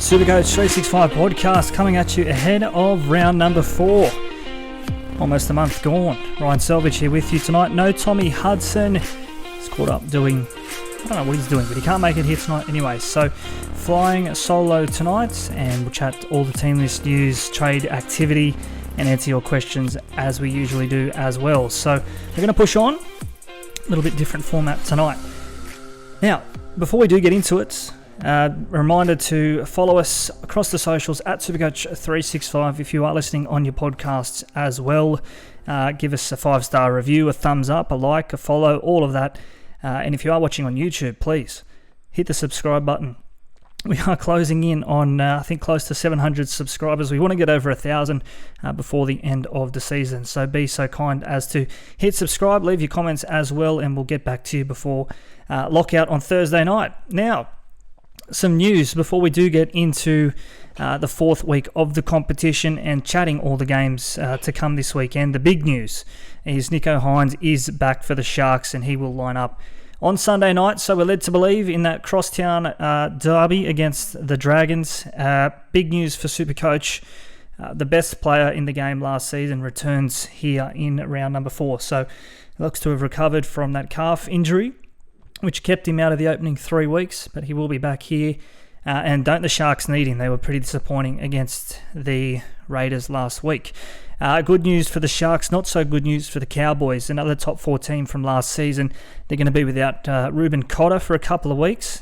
SuperCoach365 podcast coming at you ahead of round number 4. Almost a month gone. Ryan Selvage here with you tonight. No Tommy Hudson. He's caught up doing, I don't know what he's doing, but he can't make it here tonight anyway. So flying solo tonight, and we'll chat all the team list news, trade activity, and answer your questions as we usually do as well. So we're going to push on. A little bit different format tonight. Now, before we do get into it, a reminder to follow us across the socials at SuperCoach365 if you are listening on your podcasts as well. Give us a 5-star review, a thumbs up, a like, a follow, all of that. And if you are watching on YouTube, please hit the subscribe button. We are closing in on, I think, close to 700 subscribers. We want to get over 1,000 before the end of the season. So be so kind as to hit subscribe, leave your comments as well, and we'll get back to you before lockout on Thursday night. Now, some news before we do get into the 4th week of the competition and chatting all the games to come this weekend. The big news is Nicho Hynes is back for the Sharks, and he will line up on Sunday night. So we're led to believe in that crosstown derby against the Dragons. Big news for SuperCoach. The best player in the game last season returns here in round number 4. So he looks to have recovered from that calf injury, which kept him out of the opening 3 weeks, but he will be back here. And don't the Sharks need him? They were pretty disappointing against the Raiders last week. Good news for the Sharks, not so good news for the Cowboys, another top 4 team from last season. They're going to be without Ruben Cotter for a couple of weeks.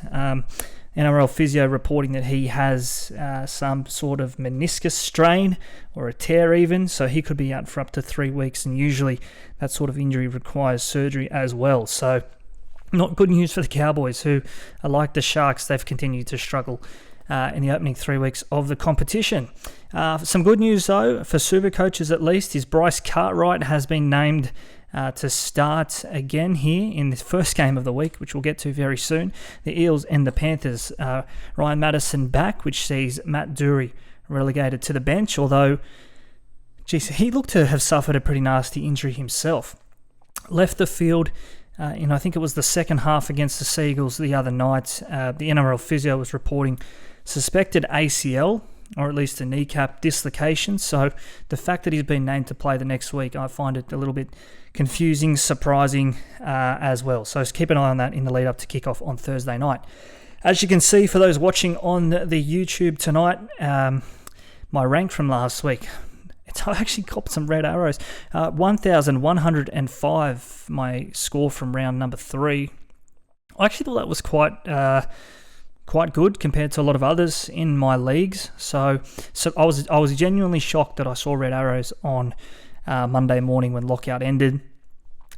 NRL physio reporting that he has some sort of meniscus strain or a tear even, so he could be out for up to 3 weeks, and usually that sort of injury requires surgery as well. So not good news for the Cowboys, who are like the Sharks. They've continued to struggle in the opening 3 weeks of the competition. Some good news, though, for super coaches at least, is Bryce Cartwright has been named to start again here in the first game of the week, which we'll get to very soon. The Eels and the Panthers. Ryan Madison back, which sees Matt Dury relegated to the bench, although, geez, he looked to have suffered a pretty nasty injury himself. Left the field I think it was the second half against the Seagulls the other night. The NRL physio was reporting suspected ACL, or at least a kneecap dislocation. So the fact that he's been named to play the next week, I find it a little bit confusing, surprising as well. So keep an eye on that in the lead up to kickoff on Thursday night. As you can see, for those watching on the YouTube tonight, my rank from last week, I actually copped some red arrows. 1,105, my score from round number 3. I actually thought that was quite good compared to a lot of others in my leagues. So I was genuinely shocked that I saw red arrows on Monday morning when lockout ended.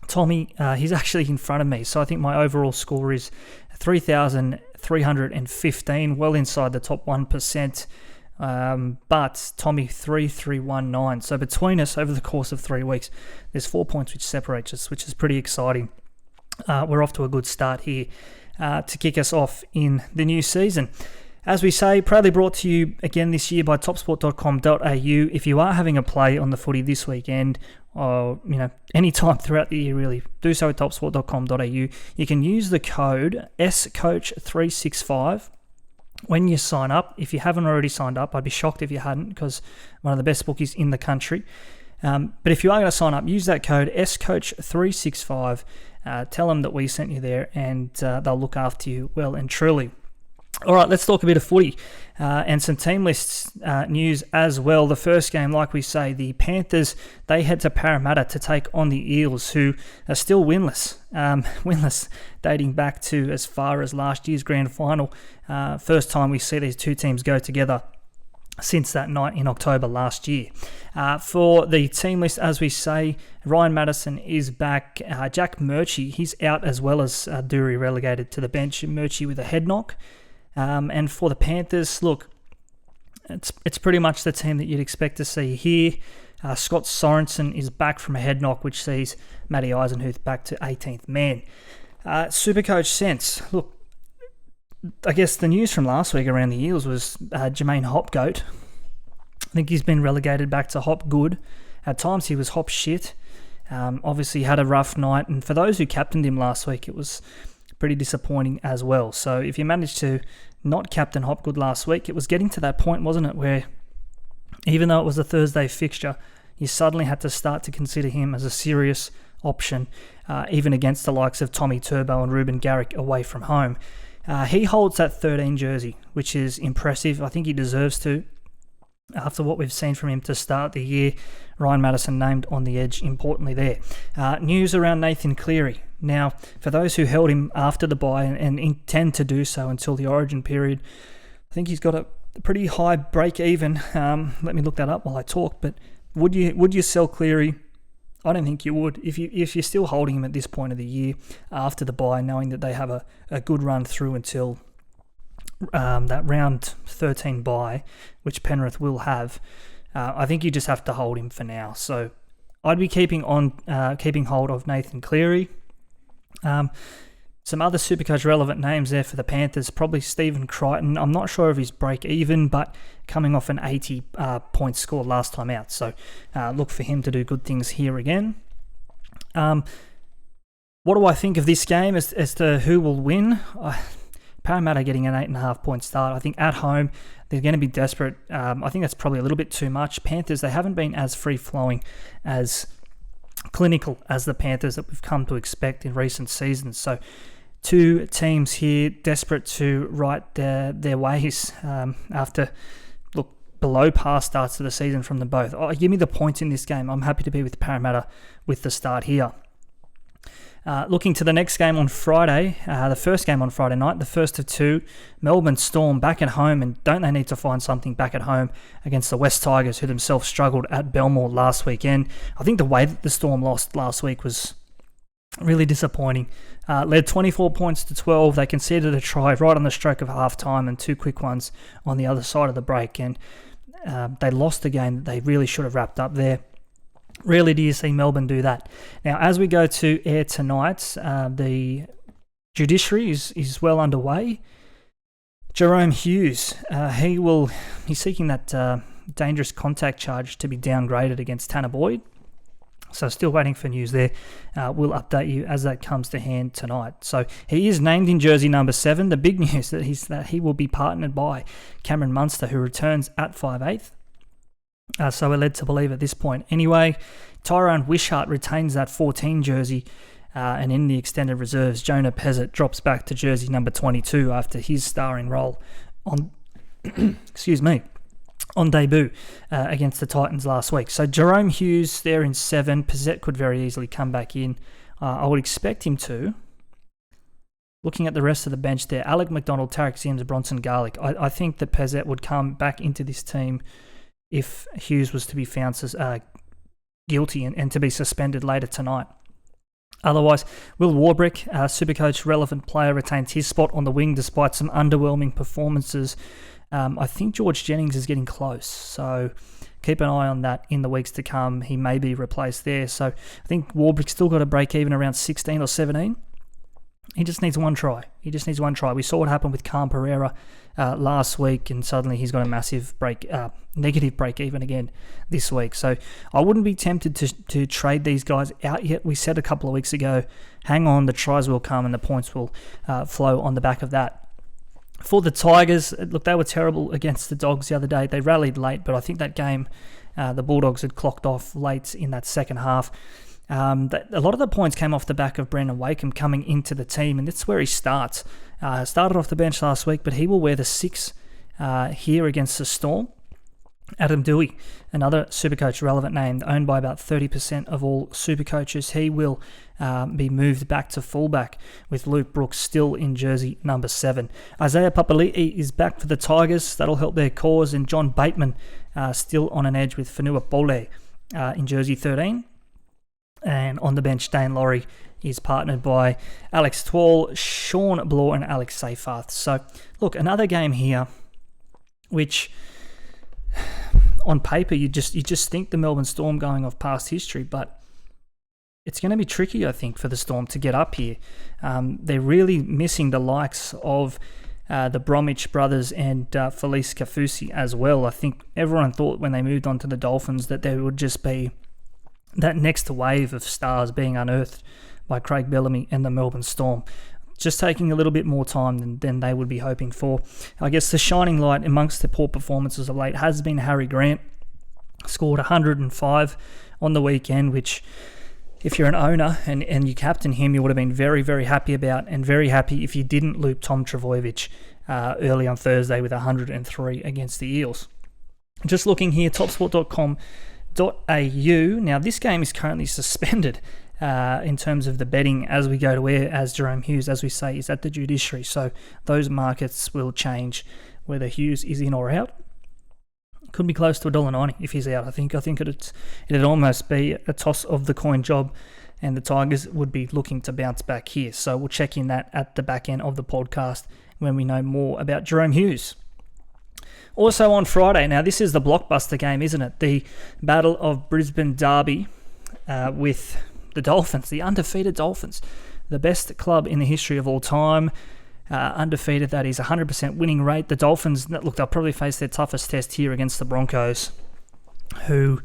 Tommy, he's actually in front of me. So I think my overall score is 3,315, well inside the top 1%. But Tommy 3,319. So between us over the course of 3 weeks, there's 4 points which separates us, which is pretty exciting. We're off to a good start here to kick us off in the new season. As we say, proudly brought to you again this year by topsport.com.au. If you are having a play on the footy this weekend, or any time throughout the year really, do so at topsport.com.au. You can use the code SCoach365 when you sign up. If you haven't already signed up, I'd be shocked if you hadn't, because one of the best bookies in the country. But if you are going to sign up, use that code SCoach365. Tell them that we sent you there, and they'll look after you well and truly. All right, let's talk a bit of footy and some team lists news as well. The first game, like we say, the Panthers, they head to Parramatta to take on the Eels, who are still winless. Winless dating back to as far as last year's grand final. First time we see these two teams go together since that night in October last year. For the team list, as we say, Ryan Madison is back. Jack Murchie, he's out, as well as Dury relegated to the bench. Murchie with a head knock. And for the Panthers, look, it's pretty much the team that you'd expect to see here. Scott Sorensen is back from a head knock, which sees Matty Eisenhuth back to 18th man. SuperCoach sense, look, I guess the news from last week around the Eels was Jermaine Hopgoat. I think he's been relegated back to Hop good. At times he was Hop shit. Obviously had a rough night, and for those who captained him last week, it was pretty disappointing as well. So if you managed to not captain Hopgood last week, it was getting to that point, wasn't it, where even though it was a Thursday fixture, you suddenly had to start to consider him as a serious option, even against the likes of Tommy Turbo and Ruben Garrick away from home. He holds that 13 jersey, which is impressive. I think he deserves to. After what we've seen from him to start the year, Ryan Madison named on the edge importantly there. News around Nathan Cleary. Now, for those who held him after the bye and intend to do so until the origin period, I think he's got a pretty high break even. Let me look that up while I talk. But would you sell Cleary? I don't think you would. If you're still holding him at this point of the year after the bye, knowing that they have a good run through until that round 13 bye, which Penrith will have, I think you just have to hold him for now. So I'd be keeping hold of Nathan Cleary. Some other Supercoach relevant names there for the Panthers, probably Stephen Crichton. I'm not sure of his break even, but coming off an 80 point score last time out. So look for him to do good things here again. What do I think of this game as to who will win? Parramatta getting an 8.5 point start. I think at home, they're going to be desperate. I think that's probably a little bit too much. Panthers, they haven't been as free-flowing, as clinical as the Panthers that we've come to expect in recent seasons. So two teams here desperate to right their ways after below par starts to the season from them both. Give me the points in this game. I'm happy to be with Parramatta with the start here. Looking to the next game on Friday, the first game on Friday night, the first of two, Melbourne Storm back at home, and don't they need to find something back at home against the West Tigers, who themselves struggled at Belmore last weekend. I think the way that the Storm lost last week was really disappointing. Led 24 points to 12. They conceded a try right on the stroke of half-time and two quick ones on the other side of the break, and they lost a game that they really should have wrapped up there. Rarely do you see Melbourne do that. Now, as we go to air tonight, the judiciary is well underway. Jerome Hughes, he's seeking that dangerous contact charge to be downgraded against Tanner Boyd. So still waiting for news there. We'll update you as that comes to hand tonight. So he is named in jersey number 7. The big news that he will be partnered by Cameron Munster, who returns at 5'8". So we're led to believe at this point. Anyway, Tyrone Wishart retains that 14 jersey, and in the extended reserves, Jonah Pezzett drops back to jersey number 22 after his starring role on on debut against the Titans last week. So Jerome Hughes there in 7. Pezzett could very easily come back in. I would expect him to. Looking at the rest of the bench there, Alec McDonald, Tarek Sims, Bronson Garlick. I think that Pezzett would come back into this team if Hughes was to be found guilty and to be suspended later tonight. Otherwise, Will Warbrick, Supercoach relevant player, retains his spot on the wing despite some underwhelming performances. I think George Jennings is getting close, so keep an eye on that in the weeks to come. He may be replaced there. So I think Warbrick's still got a break even around 16 or 17. He just needs one try. We saw what happened with Calm Pereira last week, and suddenly he's got a massive negative break even again this week. So I wouldn't be tempted to trade these guys out yet. We said a couple of weeks ago, hang on, the tries will come and the points will flow on the back of that. For the Tigers, look, they were terrible against the Dogs the other day. They rallied late, but I think that game, the Bulldogs had clocked off late in that second half. A lot of the points came off the back of Brendan Wakeham coming into the team, and that's where he starts. Started off the bench last week, but he will wear the 6 here against the Storm. Adam Dewey, another Supercoach relevant name, owned by about 30% of all Supercoaches. He will be moved back to fullback with Luke Brooks still in jersey number 7. Isaiah Papali'i is back for the Tigers. That'll help their cause. And John Bateman still on an edge with Fanua Bole in jersey 13. And on the bench, Dane Laurie is partnered by Alex Twall, Sean Bloor, and Alex Seyfarth. So, look, another game here, which on paper you just think the Melbourne Storm going off past history, but it's going to be tricky, I think, for the Storm to get up here. They're really missing the likes of the Bromwich brothers and Felice Kafusi as well. I think everyone thought when they moved on to the Dolphins that there would just be that next wave of stars being unearthed by Craig Bellamy and the Melbourne Storm. just taking a little bit more time than they would be hoping for. I guess the shining light amongst the poor performances of late has been Harry Grant. Scored 105 on the weekend, which if you're an owner and you captain him, you would have been very, very happy about, and very happy if you didn't loop Tom Trbojevic early on Thursday with 103 against the Eels. Just looking here, topsport.com.au. Now, this game is currently suspended in terms of the betting as we go to air, as Jerome Hughes, as we say, is at the judiciary. So those markets will change whether Hughes is in or out. Could be close to $1.90 if he's out. I think it'd almost be a toss of the coin job, and the Tigers would be looking to bounce back here. So we'll check in that at the back end of the podcast when we know more about Jerome Hughes. Also on Friday, now this is the blockbuster game, isn't it? The Battle of Brisbane Derby with the Dolphins, the undefeated Dolphins, the best club in the history of all time. Undefeated, that is 100% winning rate. The Dolphins, look, they'll probably face their toughest test here against the Broncos, who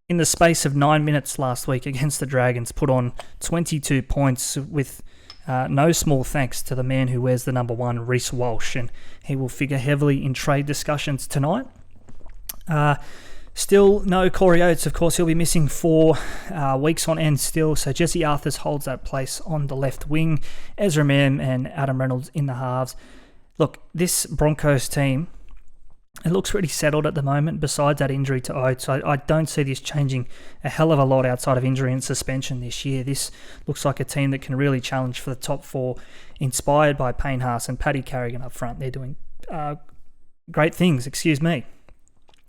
in the space of 9 minutes last week against the Dragons put on 22 points with no small thanks to the man who wears the number 1, Reece Walsh, and he will figure heavily in trade discussions tonight. Still no Corey Oates, of course. He'll be missing 4 weeks on end still. So Jesse Arthurs holds that place on the left wing. Ezra Mam and Adam Reynolds in the halves. Look, this Broncos team, it looks pretty settled at the moment besides that injury to Oates. I don't see this changing a hell of a lot outside of injury and suspension this year. This looks like a team that can really challenge for the top 4, inspired by Payne Haas and Paddy Carrigan up front. They're doing great things,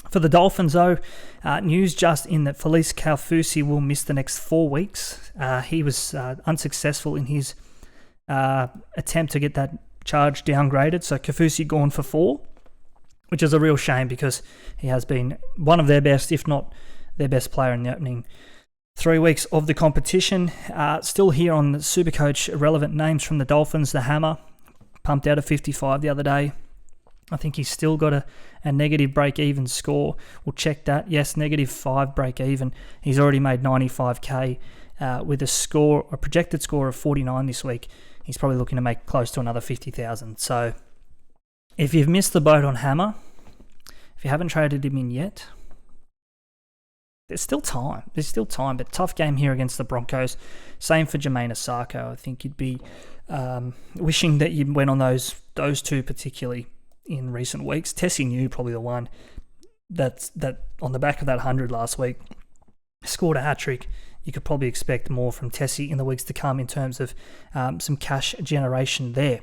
For the Dolphins, though, news just in that Felice Kaufusi will miss the next 4 weeks. He was unsuccessful in his attempt to get that charge downgraded, so Kaufusi gone for 4, which is a real shame because he has been one of their best, if not their best player in the opening 3 weeks of the competition. Still here on the SuperCoach, relevant names from the Dolphins. The Hammer pumped out a 55 the other day. I think he's still got a negative break-even score. We'll check that. Yes, -5 break-even. He's already made 95k with a projected score of 49 this week. He's probably looking to make close to another 50,000. So if you've missed the boat on Hammer, if you haven't traded him in yet, there's still time. But tough game here against the Broncos. Same for Jermaine Asako. I think you'd be wishing that you went on those two particularly in recent weeks. Tessie New, probably the one that on the back of that 100 last week, scored a hat-trick. You could probably expect more from Tessie in the weeks to come in terms of some cash generation there.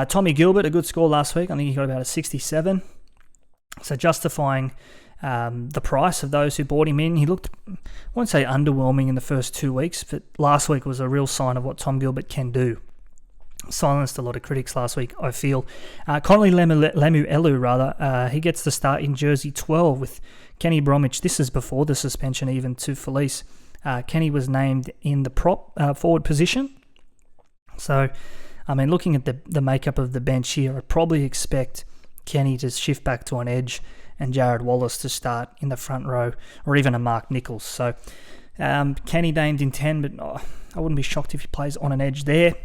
Tommy Gilbert, a good score last week. I think he got about a 67. So justifying the price of those who bought him in. He looked, I won't say underwhelming in the first 2 weeks, but last week was a real sign of what Tom Gilbert can do. Silenced a lot of critics last week, I feel. Connolly Lemuelu, he gets the start in jersey 12 with Kenny Bromwich. This is before the suspension even to Felice. Kenny was named in the prop forward position. So, I mean, looking at the makeup of the bench here, I'd probably expect Kenny to shift back to an edge and Jared Wallace to start in the front row, or even a Mark Nichols. So, Kenny named in 10, but I wouldn't be shocked if he plays on an edge there.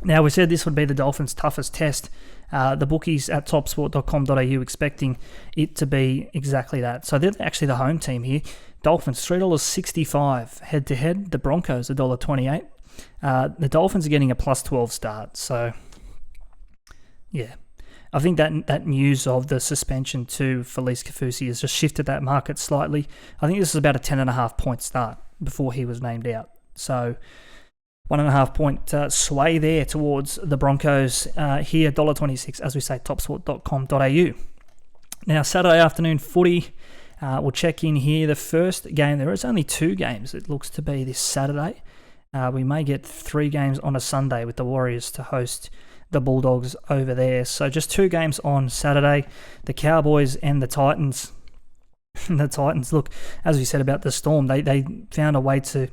Now, we said this would be the Dolphins' toughest test. The bookies at topsport.com.au expecting it to be exactly that. So they're actually the home team here. Dolphins, $3.65 head-to-head. The Broncos, $1.28. The Dolphins are getting a plus 12 start. So, yeah. I think that news of the suspension to Felice Kaufusi has just shifted that market slightly. I think this is about a 10.5 point start before he was named out. So 1.5 point sway there towards the Broncos here, $1.26, as we say, topsport.com.au. Now, Saturday afternoon footy, we'll check in here. The first game, there is only 2 games, it looks to be, this Saturday. We may get 3 games on a Sunday with the Warriors to host the Bulldogs over there. So just 2 games on Saturday, the Cowboys and the Titans. The Titans, look, as we said about the Storm, they found a way to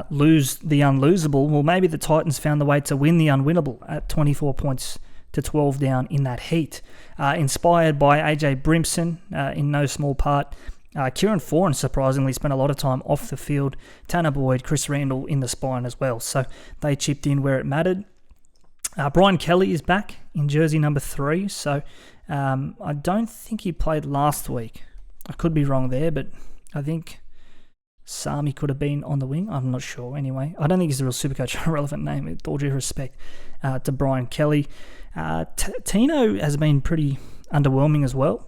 lose the unlosable. Well, maybe the Titans found the way to win the unwinnable at 24 points to 12 down in that heat. Inspired by AJ Brimson, in no small part, Kieran Foran surprisingly spent a lot of time off the field. Tanner Boyd, Chris Randall in the spine as well. So they chipped in where it mattered. Brian Kelly is back in jersey number 3. So I don't think he played last week. I could be wrong there, but I think Sami could have been on the wing. I'm not sure anyway. I don't think he's a real Supercoach relevant name, with all due respect to Brian Kelly. Tino has been pretty underwhelming as well.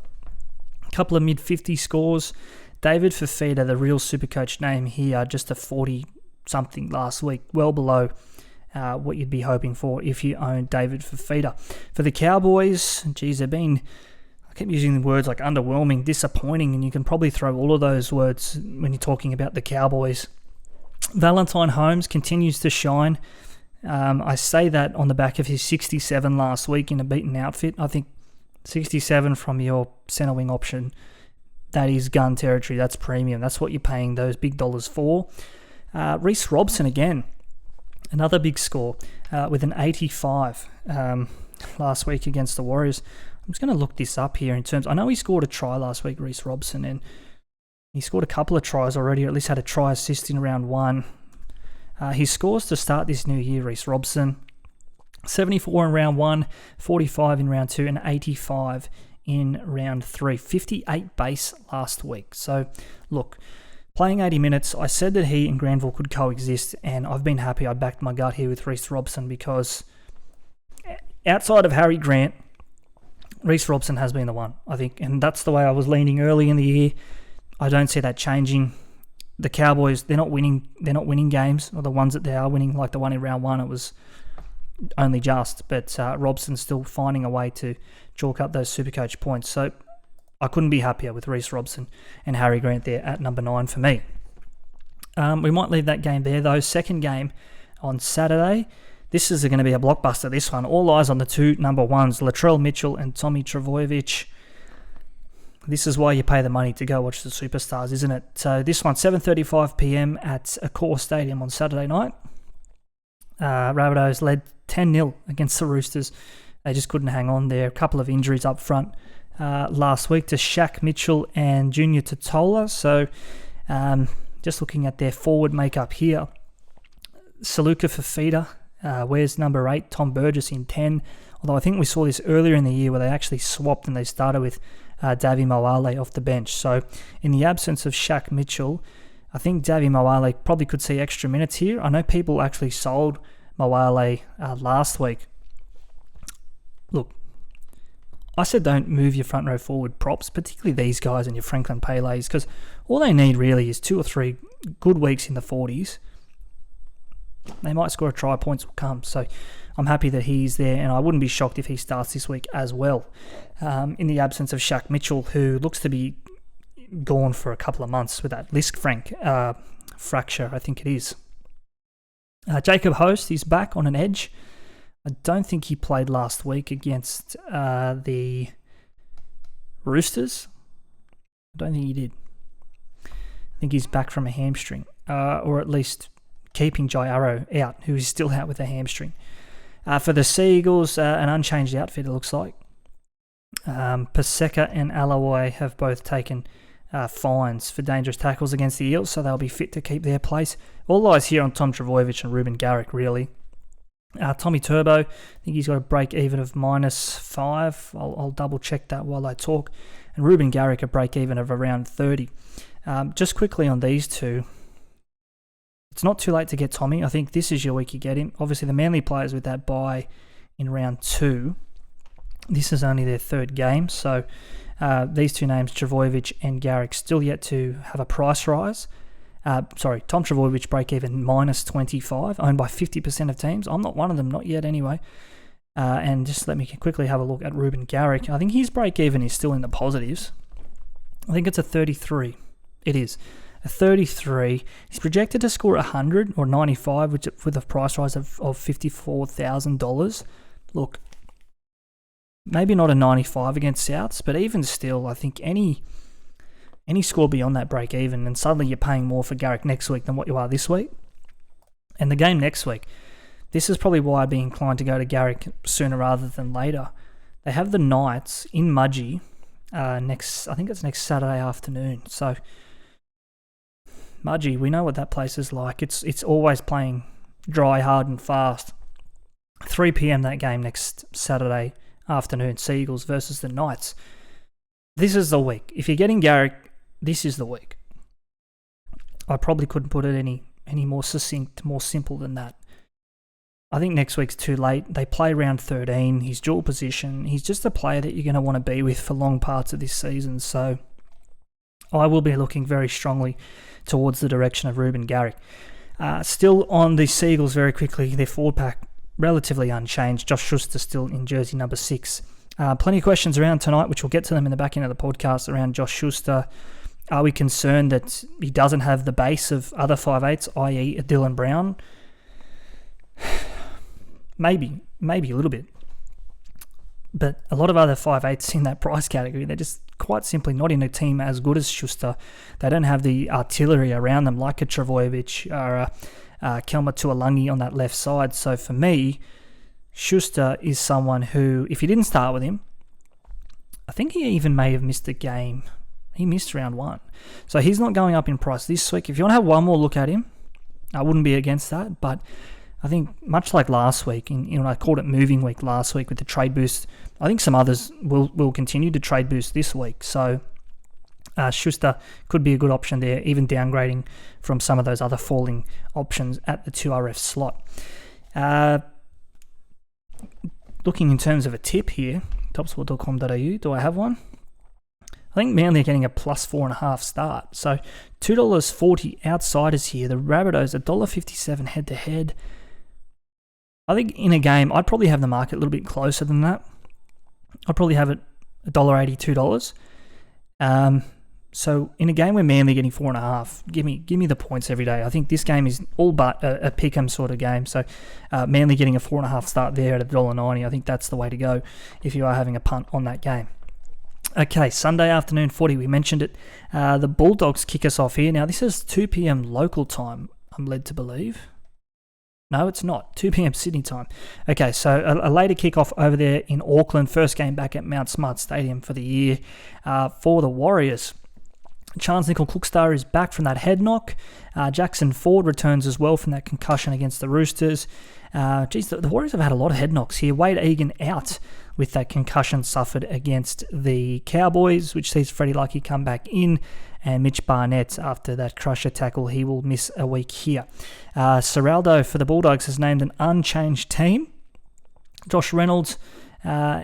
A couple of mid-50 scores. David Fafita, the real Supercoach name here, just a 40-something last week, well below what you'd be hoping for if you own David Fafita. For the Cowboys, geez, they've been, I keep using the words like underwhelming, disappointing, and you can probably throw all of those words when you're talking about the Cowboys. Valentine Holmes continues to shine. I say that on the back of his 67 last week in a beaten outfit. I think 67 from your centre wing option, that is gun territory. That's premium. That's what you're paying those big dollars for. Reece Robson again, another big score with an 85 last week against the Warriors. I'm just going to look this up here in terms. I know he scored a try last week, Reece Robson, and he scored a couple of tries already, or at least had a try assist in round 1. His scores to start this new year, Reece Robson: 74 in round 1, 45 in round 2, and 85 in round 3. 58 base last week. So, look, playing 80 minutes, I said that he and Granville could coexist, and I've been happy I backed my gut here with Reece Robson, because outside of Harry Grant, Reece Robson has been the one, I think, and that's the way I was leaning early in the year. I don't see that changing. The Cowboys, they're not winning games, or the ones that they are winning, like the one in round 1, it was only just, but Robson's still finding a way to chalk up those Supercoach points. So I couldn't be happier with Reece Robson and Harry Grant there at number 9 for me. We might leave that game there, though. Second game on Saturday. This is going to be a blockbuster, this one. All eyes on the 2 number 1s, Latrell Mitchell and Tommy Trbojevic. This is why you pay the money to go watch the Superstars, isn't it? So this one, 7:35 p.m. at Accor Stadium on Saturday night. Rabbitohs led 10-0 against the Roosters. They just couldn't hang on there. A couple of injuries up front last week to Shaq Mitchell and Junior Totola. So just looking at their forward makeup here, Saluka Fafita, where's number 8? Tom Burgess in 10. Although I think we saw this earlier in the year where they actually swapped and they started with Davy Moale off the bench. So in the absence of Shaq Mitchell, I think Davy Moale probably could see extra minutes here. I know people actually sold Moale last week. Look, I said don't move your front row forward props, particularly these guys and your Franklin Pele's, because all they need really is 2 or 3 good weeks in the 40s. They might score a try, points will come. So I'm happy that he's there, and I wouldn't be shocked if he starts this week as well. In the absence of Shaq Mitchell, who looks to be gone for a couple of months with that Lisk fracture, I think it is. Jacob Host is back on an edge. I don't think he played last week against the Roosters. I don't think he did. I think he's back from a hamstring, or at least keeping Jai Arrow out, who is still out with a hamstring. For the Sea Eagles, an unchanged outfit, it looks like. Paseka and Alawai have both taken fines for dangerous tackles against the Eels, so they'll be fit to keep their place. All eyes here on Tom Trbojevic and Ruben Garrick, really. Tommy Turbo, I think he's got a break even of -5. I'll double check that while I talk. And Ruben Garrick, a break even of around 30. Just quickly on these two, it's not too late to get Tommy. I think this is your week you get him. Obviously, the Manly players with that bye in round 2. This is only their 3rd game, so these two names, Trbojevic and Garrick, still yet to have a price rise. Tom Trbojevic break even -25, owned by 50% of teams. I'm not one of them, not yet anyway. And just let me quickly have a look at Ruben Garrick. I think his break even is still in the positives. I think it's a 33. It is. A 33. He's projected to score 100 or 95, which with a price rise of $54,000. Look, maybe not a 95 against Souths, but even still, I think any score beyond that break even, and suddenly you're paying more for Garrick next week than what you are this week. And the game next week, this is probably why I'd be inclined to go to Garrick sooner rather than later. They have the Knights in Mudgee I think it's next Saturday afternoon. So, Mudgee, we know what that place is like. It's always playing dry, hard and fast. 3 p.m. that game next Saturday afternoon, Seagulls versus the Knights. This is the week. If you're getting Garrick, this is the week. I probably couldn't put it any more succinct, more simple than that. I think next week's too late. They play round 13. He's dual position. He's just a player that you're going to want to be with for long parts of this season. So I will be looking very strongly towards the direction of Ruben Garrick. Still on the Seagulls very quickly, their forward pack relatively unchanged. Josh Schuster still in jersey number 6. Plenty of questions around tonight, which we'll get to them in the back end of the podcast around Josh Schuster. Are we concerned that he doesn't have the base of other 5'8", i.e. a Dylan Brown? Maybe a little bit. But a lot of other 5'8" in that price category, they're just quite simply not in a team as good as Schuster. They don't have the artillery around them like a Travojevic or a Kelma Tuolangi on that left side. So for me, Schuster is someone who, if you didn't start with him, I think he even may have missed a game. He missed round 1. So he's not going up in price this week. If you want to have one more look at him, I wouldn't be against that. But I think much like last week, I called it moving week last week with the trade boost, I think some others will continue to trade boost this week. So Schuster could be a good option there, even downgrading from some of those other falling options at the 2RF slot. Looking in terms of a tip here, topsport.com.au, do I have one? I think Manly are getting a plus 4.5 start. So $2.40 outsiders here. The Rabbitohs $1.57 head to head. I think in a game, I'd probably have the market a little bit closer than that. I'd probably have it $1.80, $2. So in a game where Manly getting 4.5, give me the points every day. I think this game is all but a pick-em sort of game. So Manly getting a 4.5 start there at $1.90. I think that's the way to go if you are having a punt on that game. Okay, Sunday afternoon footy, we mentioned it. The Bulldogs kick us off here. Now, this is 2 p.m. local time, I'm led to believe. No, it's not. 2 p.m. Sydney time. Okay, so a later kickoff over there in Auckland. First game back at Mount Smart Stadium for the year for the Warriors. Charles Nickel-Cookstar is back from that head knock. Jackson Ford returns as well from that concussion against the Roosters. The Warriors have had a lot of head knocks here. Wade Egan out with that concussion suffered against the Cowboys, which sees Freddie Lucky come back in. And Mitch Barnett, after that crusher tackle, he will miss a week here. Serraldo for the Bulldogs has named an unchanged team. Josh Reynolds,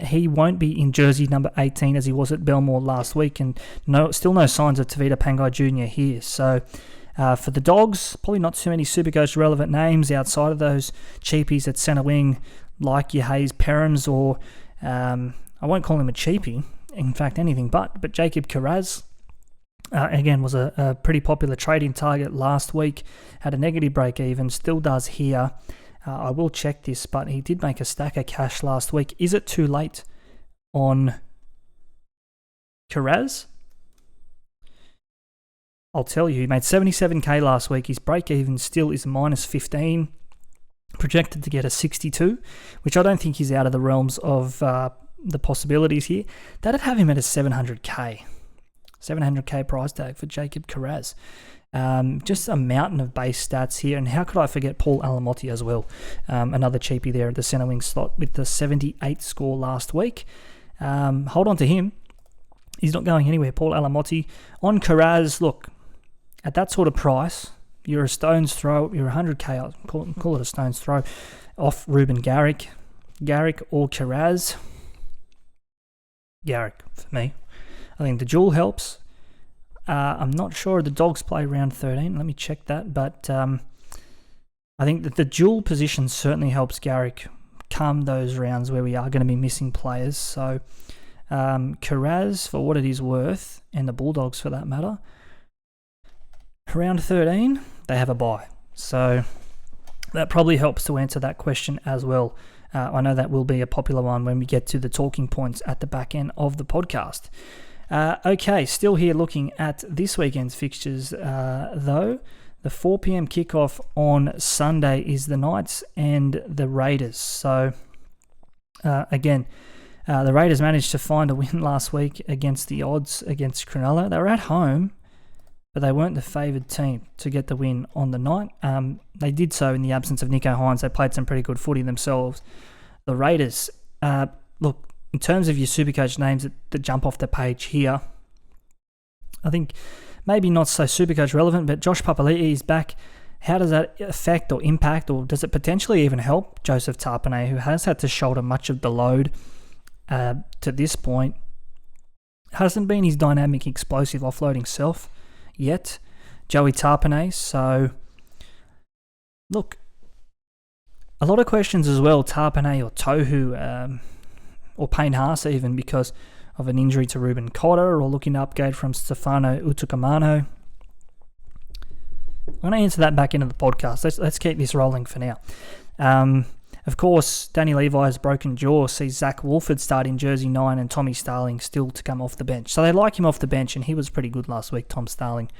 he won't be in jersey number 18 as he was at Belmore last week, and still no signs of Tavita Pangai Jr. here. So for the Dogs, probably not too many Supercoach relevant names outside of those cheapies at centre wing, like your Hayes Perhams or I won't call him a cheapie, in fact anything but Jacob Kiraz. Again, was a pretty popular trading target last week, had a negative break even, still does here. I will check this, but he did make a stack of cash last week. Is it too late on Kiraz? I'll tell you, he made 77k last week. His break even still is minus 15, projected to get a 62, which I don't think is out of the realms of the possibilities here. That'd have him at a 700k price tag for Jacob Kiraz. Just a mountain of base stats here, and how could I forget Paul Alamotti as well? Another cheapie there at the centre wing slot with the 78 score last week. Hold on to him. He's not going anywhere. Paul Alamotti. On Kiraz, look, at that sort of price, you're a stone's throw. You're 100k. I'll call it a stone's throw off Ruben Garrick. Garrick or Kiraz? Garrick for me. I think the duel helps. I'm not sure the Dogs play round 13. Let me check that. But I think that the dual position certainly helps Garrick come those rounds where we are going to be missing players. So Kiraz, for what it is worth, and the Bulldogs for that matter, round 13, they have a bye. So that probably helps to answer that question as well. I know that will be a popular one when we get to the talking points at the back end of the podcast. Okay, still here looking at this weekend's fixtures, though. The 4 p.m. kickoff on Sunday is the Knights and the Raiders. So, again, The Raiders managed to find a win last week against the odds against Cronulla. They were at home, but they weren't the favoured team to get the win on the night. They did so in the absence of Nicho Hynes. They played some pretty good footy themselves. The Raiders, look, in terms of your SuperCoach names that jump off the page here, I think maybe not so SuperCoach relevant, but Josh Papali'i is back. How does that affect or impact, or does it potentially even help Joseph Tapine, who has had to shoulder much of the load to this point? Hasn't been his dynamic, explosive offloading self yet, Joey Tapine. So, look, a lot of questions as well, Tapine or Tohu, or Payne Haas even, because of an injury to Ruben Cotter, or looking to upgrade from Stefano Utokumano. I'm going to answer that back into the podcast. Let's keep this rolling for now. Of course, Danny Levi's broken jaw sees Zach Wolford start in jersey 9 and Tommy Starling still to come off the bench. So they like him off the bench, and he was pretty good last week, Tom Starling.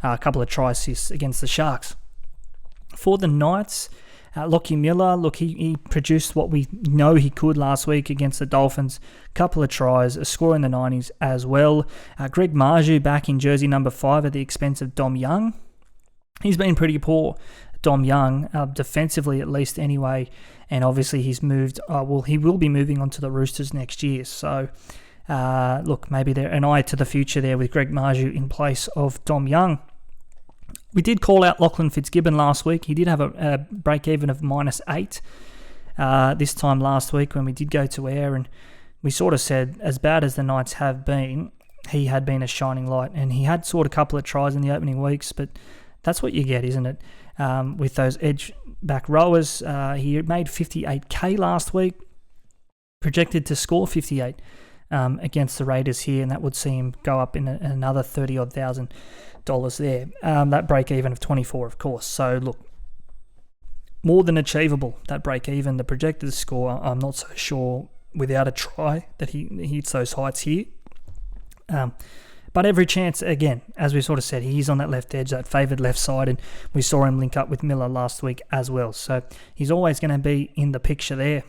A couple of try assists against the Sharks. For the Knights, Lockie Miller, look, he produced what we know he could last week against the Dolphins. A couple of tries, a score in the 90s as well. Greg Marju back in jersey number 5 at the expense of Dom Young. He's been pretty poor, Dom Young, defensively at least anyway, and obviously he's moved, he will be moving on to the Roosters next year. So, look, maybe they're an eye to the future there with Greg Marju in place of Dom Young. We did call out Lachlan Fitzgibbon last week. He did have a break-even of -8 this time last week when we did go to air, and we sort of said, as bad as the Knights have been, he had been a shining light, and he had scored a couple of tries in the opening weeks, but that's what you get, isn't it? With those edge back rowers. He made 58k last week, projected to score 58 against the Raiders here, and that would see him go up in another $30,000 there. That break even of 24, of course. So look, more than achievable, that break even. The projected score, I'm not so sure without a try that he hits those heights here. But every chance, again, as we sort of said, he's on that left edge, that favoured left side, and we saw him link up with Miller last week as well. So he's always going to be in the picture there.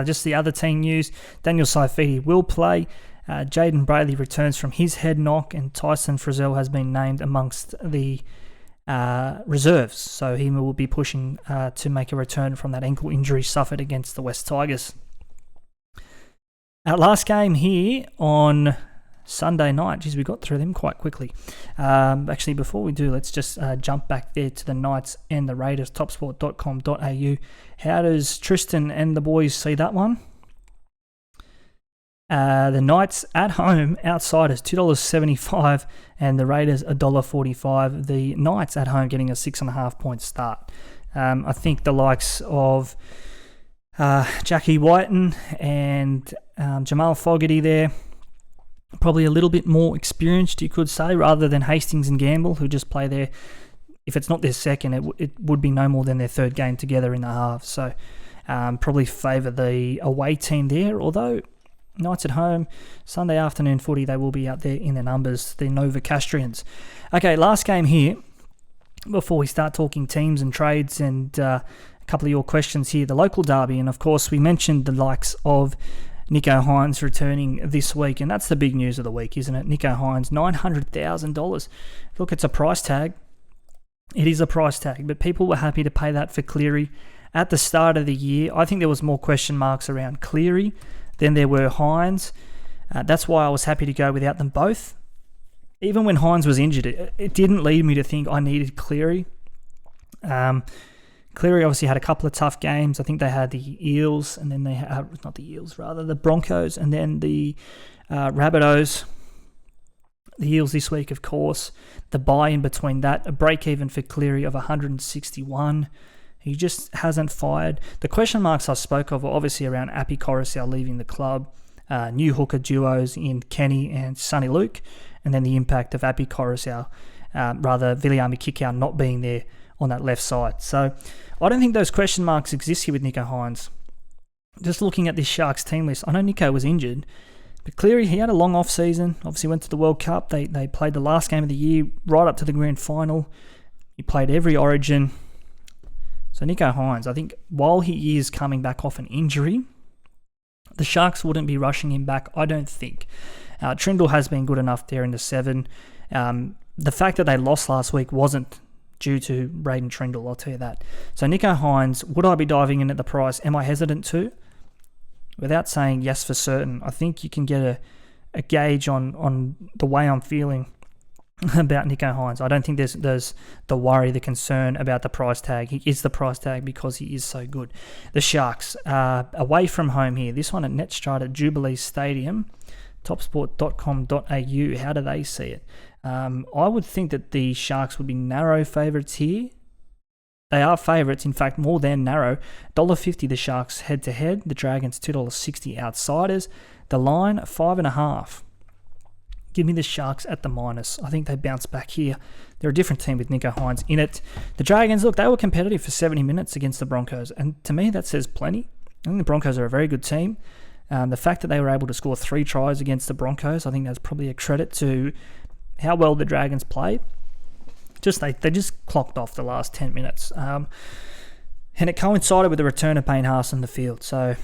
Just the other team news, Daniel Saifidi will play. Jaden Brayley returns from his head knock, and Tyson Frizzell has been named amongst the reserves. So he will be pushing to make a return from that ankle injury suffered against the West Tigers. Our last game here on Sunday night. Geez, we got through them quite quickly. Actually, before we do, let's just jump back there to the Knights and the Raiders, topsport.com.au. How does Tristan and the boys see that one? The Knights at home, outsiders, $2.75, and the Raiders $1.45. The Knights at home getting a 6.5 point start. I think the likes of Jackie Whiten and Jamal Fogarty there, probably a little bit more experienced, you could say, rather than Hastings and Gamble, who just play there. If it's not their second, it would be no more than their third game together in the half. So probably favour the away team there, although Knights at home, Sunday afternoon footy, they will be out there in the numbers, the Novocastrians. Okay, last game here, before we start talking teams and trades and a couple of your questions here, the local derby, and of course we mentioned the likes of Nicho Hynes returning this week, and that's the big news of the week, isn't it? Nicho Hynes, $900,000. Look, it's a price tag. It is a price tag, but people were happy to pay that for Cleary at the start of the year. I think there was more question marks around Cleary than there were Hynes. That's why I was happy to go without them both. Even when Hynes was injured, it didn't lead me to think I needed Cleary. Cleary obviously had a couple of tough games. I think they had the Eels, and then they had, not the Eels, rather, the Broncos, and then the Rabbitohs. The Eels this week, of course. The bye in between that, a break-even for Cleary of 161. He just hasn't fired. The question marks I spoke of were obviously around Api Coruscant leaving the club, new hooker duos in Kenny and Sonny Luke, and then the impact of Api Coruscant, Viliami Kikau not being there on that left side. So I don't think those question marks exist here with Nicho Hynes. Just looking at this Sharks team list, I know Nicho was injured, but Cleary, he had a long off season. Obviously went to the World Cup. They played the last game of the year right up to the grand final. He played every Origin. So Nicho Hynes, I think while he is coming back off an injury, The Sharks wouldn't be rushing him back, I don't think. Trindle has been good enough there in the 7. The fact that they lost last week wasn't due to Braden Trindle, I'll tell you that. So Nicho Hynes, would I be diving in at the price? Am I hesitant to? Without saying yes for certain, I think you can get a gauge on the way I'm feeling about Nicho Hynes. I don't think there's the worry, the concern about the price tag. He is the price tag because he is so good. The Sharks, away from home here. This one at Netstrata Jubilee Stadium, topsport.com.au. How do they see it? I would think that the Sharks would be narrow favourites here. They are favourites, in fact, more than narrow. $1.50 the Sharks head-to-head. The Dragons $2.60 outsiders. The line, 5.5. Give me the Sharks at the minus. I think they bounce back here. They're a different team with Nicho Hynes in it. The Dragons, look, they were competitive for 70 minutes against the Broncos, and to me that says plenty. I think the Broncos are a very good team. The fact that they were able to score 3 tries against the Broncos, I think that's probably a credit to how well the Dragons played. They just clocked off the last 10 minutes. And it coincided with the return of Payne Haas in the field. So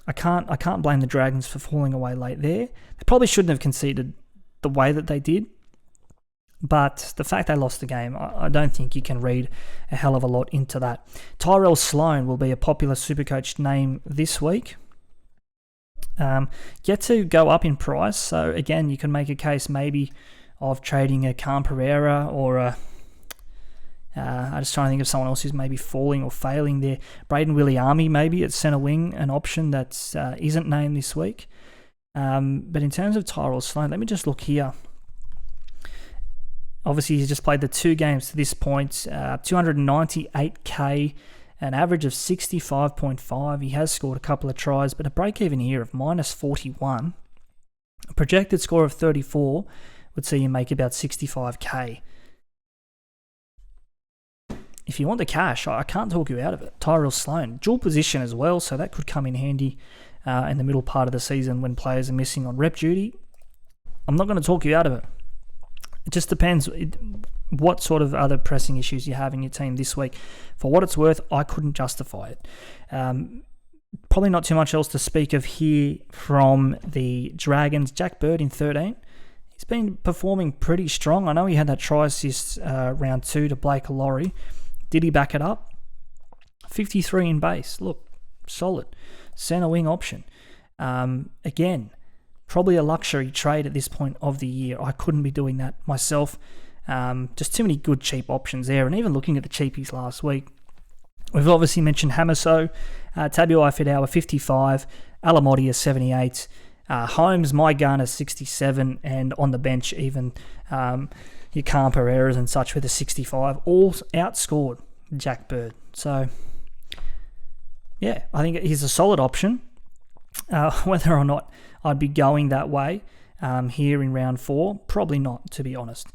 I can't blame the Dragons for falling away late there. They probably shouldn't have conceded the way that they did. But the fact they lost the game, I don't think you can read a hell of a lot into that. Tyrell Sloan will be a popular SuperCoach name this week. Get to go up in price. So again, you can make a case maybe of trading a Cam Pereira or a... I'm just trying to think of someone else who's maybe falling or failing there. Braden Williami maybe at centre wing, an option that isn't named this week. But in terms of Tyrell Sloan, let me just look here. Obviously, he's just played the 2 games to this point, 298k, an average of 65.5. He has scored a couple of tries, but a break-even here of -41. A projected score of 34 would see him make about 65k. If you want the cash, I can't talk you out of it. Tyrell Sloan, dual position as well, so that could come in handy in the middle part of the season when players are missing on rep duty. I'm not going to talk you out of it. It just depends what sort of other pressing issues you have in your team this week. For what it's worth, I couldn't justify it. Probably not too much else to speak of here from the Dragons. Jack Bird in 13. He's been performing pretty strong. I know he had that try assist round 2 to Blake Laurie. Did he back it up? 53 in base. Look, solid. Centre wing option. Again, probably a luxury trade at this point of the year. I couldn't be doing that myself. Just too many good cheap options there. And even looking at the cheapies last week, we've obviously mentioned Hamaso, Tabuai Fidau 55, Alamotti 78, Holmes, my gun 67, and on the bench even your Cam Pereiras and such with a 65, all outscored Jack Bird. So, yeah, I think he's a solid option. Whether or not I'd be going that way here in round 4, probably not, to be honest.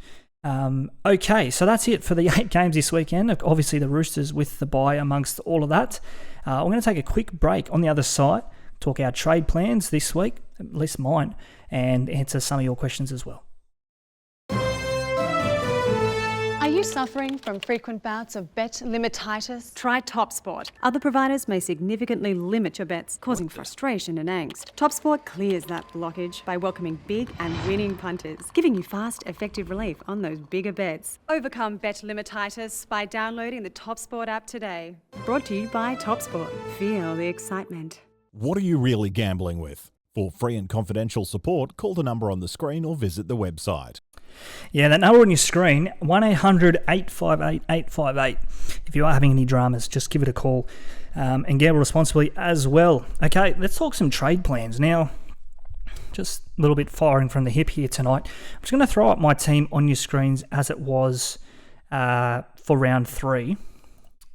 Okay, so that's it for the 8 games this weekend. Obviously, the Roosters with the bye amongst all of that. We're going to take a quick break. On the other side, talk our trade plans this week, at least mine, and answer some of your questions as well. Are you suffering from frequent bouts of bet limititis? Try TopSport. Other providers may significantly limit your bets, causing frustration and angst. TopSport clears that blockage by welcoming big and winning punters, giving you fast, effective relief on those bigger bets. Overcome bet limititis by downloading the TopSport app today. Brought to you by TopSport. Feel the excitement. What are you really gambling with? For free and confidential support, call the number on the screen or visit the website. Yeah, that number on your screen, 1-800-858-858. If you are having any dramas, just give it a call and gamble responsibly as well. Okay, let's talk some trade plans. Now, just a little bit firing from the hip here tonight. I'm just going to throw up my team on your screens as it was for round 3.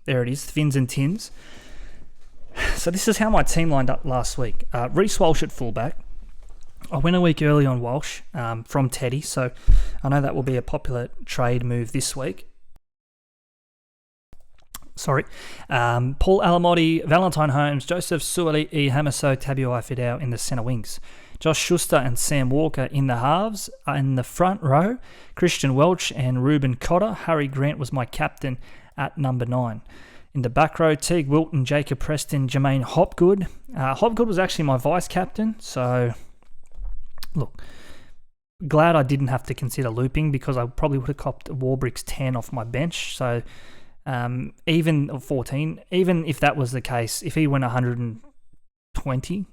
There it is, Fins and Tins. So this is how my team lined up last week. Reece Walsh at fullback. I went a week early on Walsh from Teddy, so I know that will be a popular trade move this week. Paul Alamotti, Valentine Holmes, Joseph Suaalii, Hamaso, Tabuai Fidau in the centre wings. Josh Schuster and Sam Walker in the halves. In the front row, Christian Welch and Ruben Cotter. Harry Grant was my captain at number 9. In the back row, Teague Wilton, Jacob Preston, Jermaine Hopgood. Hopgood was actually my vice-captain, so look, glad I didn't have to consider looping because I probably would have copped Warbrick's 10 off my bench. So even 14, even if that was the case, if he went 120,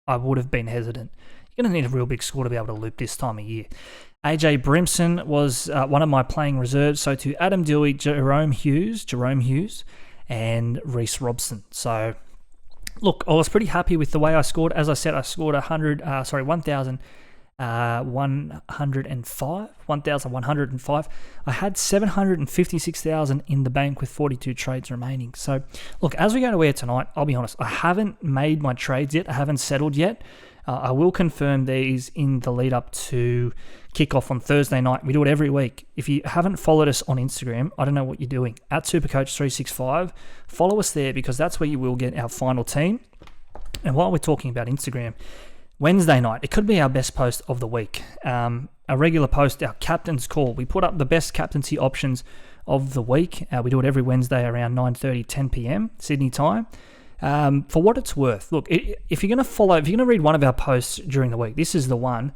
I would have been hesitant. You're going to need a real big score to be able to loop this time of year. AJ Brimson was one of my playing reserves, so to Adam Dewey, Jerome Hughes, and Reece Robson. So, look, I was pretty happy with the way I scored. As I said, I scored 1,105. I had 756,000 in the bank with 42 trades remaining. So, look, as we go to wear tonight, I'll be honest, I haven't made my trades yet. I haven't settled yet. I will confirm these in the lead up to kickoff on Thursday night. We do it every week. If you haven't followed us on Instagram, I don't know what you're doing. At SuperCoach365, follow us there because that's where you will get our final team. And while we're talking about Instagram, Wednesday night, it could be our best post of the week. A regular post, our captain's call. We put up the best captaincy options of the week. We do it every Wednesday around 9:30, 10 p.m. Sydney time. For what it's worth, look, if you're going to read one of our posts during the week, this is the one.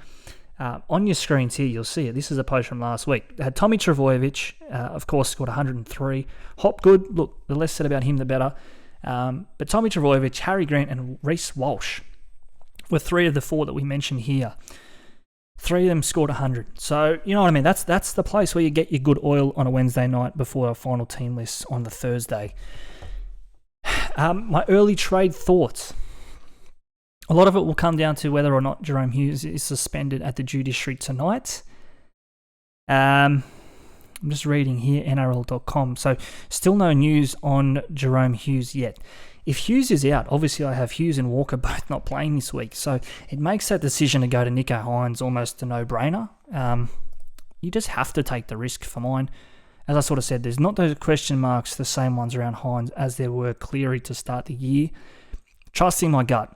On your screens here, you'll see it. This is a post from last week. Had Tommy Trbojevic, of course, scored 103. Hopgood, look, the less said about him, the better. But Tommy Trbojevic, Harry Grant, and Reece Walsh were 3 of the 4 that we mentioned here. 3 of them scored 100. So, you know what I mean? That's the place where you get your good oil on a Wednesday night before our final team list on the Thursday. My early trade thoughts. A lot of it will come down to whether or not Jerome Hughes is suspended at the judiciary tonight. I'm just reading here, NRL.com. So still no news on Jerome Hughes yet. If Hughes is out, obviously I have Hughes and Walker both not playing this week. So it makes that decision to go to Nicho Hynes almost a no-brainer. You just have to take the risk for mine. As I sort of said, there's not those question marks, the same ones around Hynes as there were Cleary to start the year. Trusting my gut.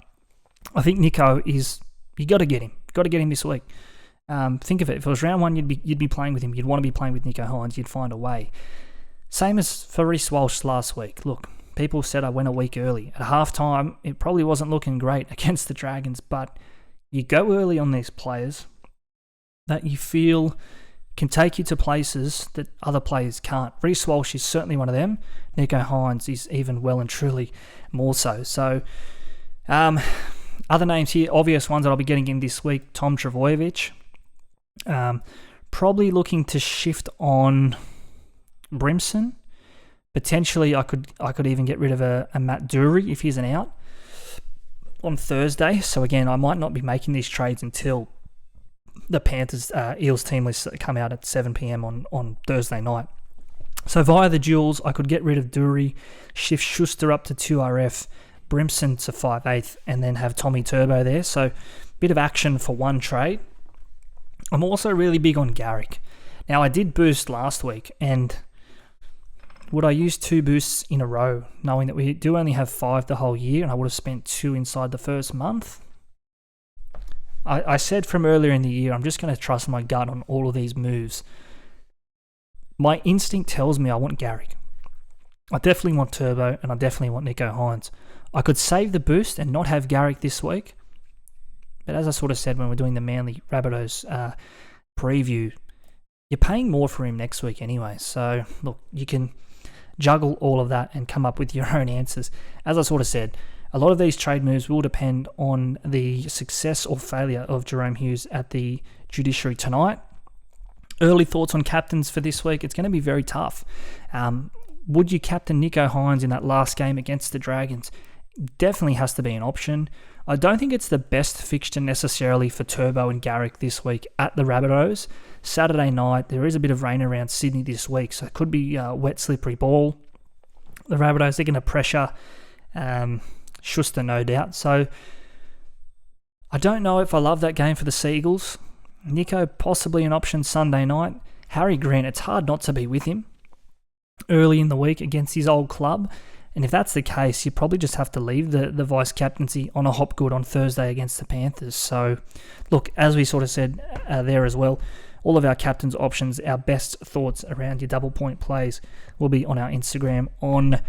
I think Nicho is, you got to get him. Got to get him this week. Think of it. If it was round 1, you'd be playing with him. You'd want to be playing with Nicho Hynes. You'd find a way. Same as for Reece Walsh last week. Look, people said I went a week early. At halftime, it probably wasn't looking great against the Dragons, but you go early on these players that you feel can take you to places that other players can't. Reece Walsh is certainly one of them. Nicho Hynes is even well and truly more so. So, other names here, obvious ones that I'll be getting in this week, Tom Trbojevic. Probably looking to shift on Brimson. Potentially, I could even get rid of a Matt Dury if he's an out on Thursday. So again, I might not be making these trades until the Panthers Eels team lists come out at 7 p.m. on Thursday night. So via the duels, I could get rid of Dury, shift Schuster up to 2RF, Brimson to 5/8, and then have Tommy Turbo there. So bit of action for one trade. I'm also really big on Garrick. Now, I did boost last week, and would I use 2 boosts in a row, knowing that we do only have 5 the whole year, and I would have spent 2 inside the first month? I said from earlier in the year, I'm just going to trust my gut on all of these moves. My instinct tells me I want Garrick. I definitely want Turbo, and I definitely want Nicho Hynes. I could save the boost and not have Garrick this week, but as I sort of said when we're doing the Manly Rabbitohs preview, you're paying more for him next week anyway. So, look, you can juggle all of that and come up with your own answers. As I sort of said, a lot of these trade moves will depend on the success or failure of Jerome Hughes at the judiciary tonight. Early thoughts on captains for this week. It's going to be very tough. Would you captain Nicho Hynes in that last game against the Dragons? Definitely has to be an option. I don't think it's the best fixture necessarily for Turbo and Garrick this week at the Rabbitohs. Saturday night, there is a bit of rain around Sydney this week, so it could be a wet, slippery ball. The Rabbitohs, they're going to pressure Schuster, no doubt. So I don't know if I love that game for the Seagulls. Nicho, possibly an option Sunday night. Harry Grant, it's hard not to be with him early in the week against his old club. And if that's the case, you probably just have to leave the vice-captaincy on a Hopgood on Thursday against the Panthers. So, look, as we sort of said there as well, all of our captain's options, our best thoughts around your double point plays will be on our Instagram on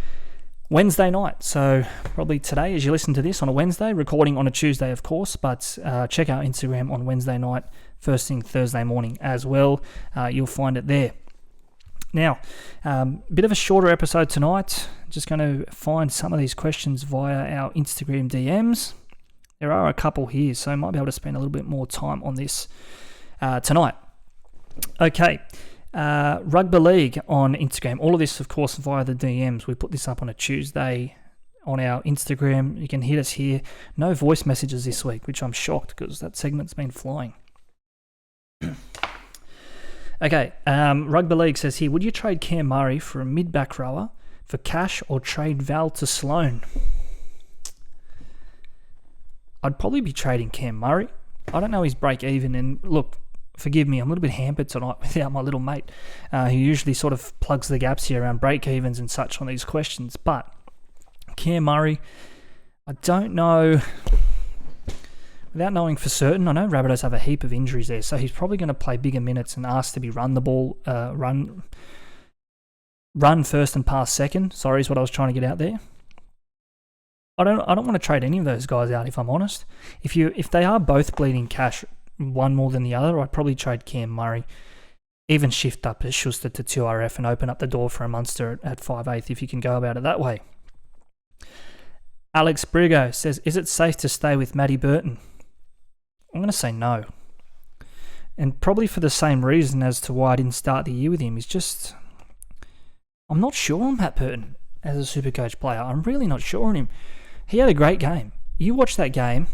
Wednesday night. So probably today as you listen to this on a Wednesday, recording on a Tuesday of course, but check our Instagram on Wednesday night, first thing Thursday morning as well. You'll find it there. Now, bit of a shorter episode tonight. Just going to find some of these questions via our Instagram DMs. There are a couple here, so I might be able to spend a little bit more time on this tonight. Okay, Rugby League on Instagram. All of this, of course, via the DMs. We put this up on a Tuesday on our Instagram. You can hit us here. No voice messages this week, which I'm shocked because that segment's been flying. Okay, Rugby League says here, would you trade Cam Murray for a mid-back rower for cash or trade Val to Sloane? I'd probably be trading Cam Murray. I don't know his break-even, and look, forgive me, I'm a little bit hampered tonight without my little mate, who usually sort of plugs the gaps here around break-evens and such on these questions. But Cam Murray, I don't know, without knowing for certain, I know Rabbitohs have a heap of injuries there, so he's probably going to play bigger minutes and ask to be run the ball, run first and pass second. Sorry is what I was trying to get out there. I don't want to trade any of those guys out, if I'm honest. If they are both bleeding cash, one more than the other, I'd probably trade Cam Murray, even shift up a Schuster to 2RF and open up the door for a Munster at 5/8 if you can go about it that way. Alex Brigo says, is it safe to stay with Matty Burton? I'm going to say no. And probably for the same reason as to why I didn't start the year with him. I'm not sure on Matt Burton as a Supercoach player. I'm really not sure on him. He had a great game. You watch that game.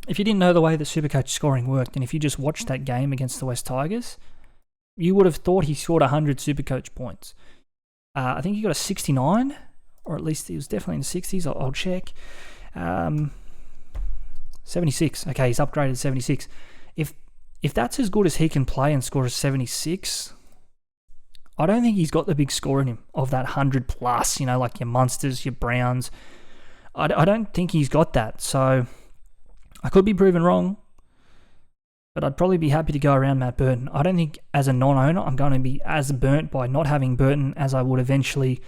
If you didn't know the way that Supercoach scoring worked, and if you just watched that game against the West Tigers, you would have thought he scored 100 Supercoach points. I think he got a 69, or at least he was definitely in the 60s. I'll check. 76. Okay, he's upgraded 76. If that's as good as he can play and score a 76, I don't think he's got the big score in him of that 100 plus, like your Munsters, your Browns. I don't think he's got that. So I could be proven wrong, but I'd probably be happy to go around Matt Burton. I don't think as a non-owner I'm going to be as burnt by not having Burton as I would eventually